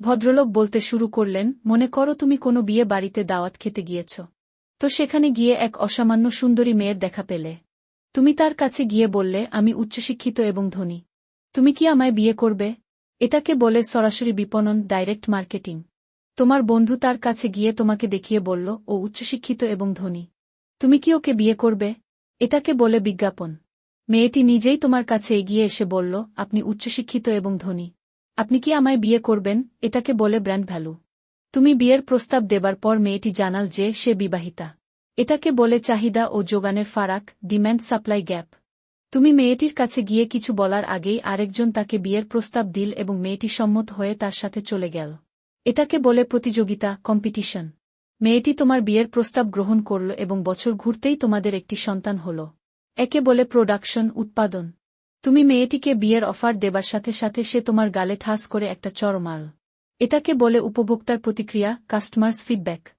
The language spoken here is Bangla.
ভদ্রলোক বলতে শুরু করলেন, মনে করো তুমি কোনো বিয়ে বাড়িতে দাওয়াত খেতে গিয়েছ। তো সেখানে গিয়ে এক অসামান্য সুন্দরী মেয়ের দেখা পেলে। তুমি তার কাছে গিয়ে বললে, আমি উচ্চশিক্ষিত এবং ধনী। তুমি কি আমায় বিয়ে করবে? এটাকে বলে সরাসরি বিপণন, ডাইরেক্ট মার্কেটিং। তোমার বন্ধু তার কাছে গিয়ে তোমাকে দেখিয়ে বলল, ও উচ্চশিক্ষিত এবং ধনী। তুমি কি ওকে বিয়ে করবে? এটাকে বলে বিজ্ঞাপন। মেয়েটি নিজেই তোমার কাছে এগিয়ে এসে বলল, আপনি উচ্চশিক্ষিত এবং ধনী। আপনি কি আমায় বিয়ে করবেন? এটাকে বলে ব্র্যান্ড ভ্যালু। তুমি বিয়ের প্রস্তাব দেবার পর মেয়েটি জানাল যে সে বিবাহিতা। এটাকে বলে চাহিদা ও যোগানের ফারাক, ডিম্যান্ড সাপ্লাই গ্যাপ। তুমি মেয়েটির কাছে গিয়ে কিছু বলার আগেই আরেকজন তাকে বিয়ের প্রস্তাব দিল এবং মেয়েটি সম্মত হয়ে তার সাথে চলে গেল। এটাকে বলে প্রতিযোগিতা, কম্পিটিশন। মেয়েটি তোমার বিয়ের প্রস্তাব গ্রহণ করল এবং বছর ঘুরতেই তোমাদের একটি সন্তান হল। একে বলে প্রোডাকশন, উৎপাদন। তুমি মেয়েটিকে বিয়ের অফার দেবার সাথে সাথে সে তোমার গালে ঠাস করে একটা চড় মারল। এটাকে বলে উপভোক্তার প্রতিক্রিয়া, কাস্টমার্স ফিডব্যাক।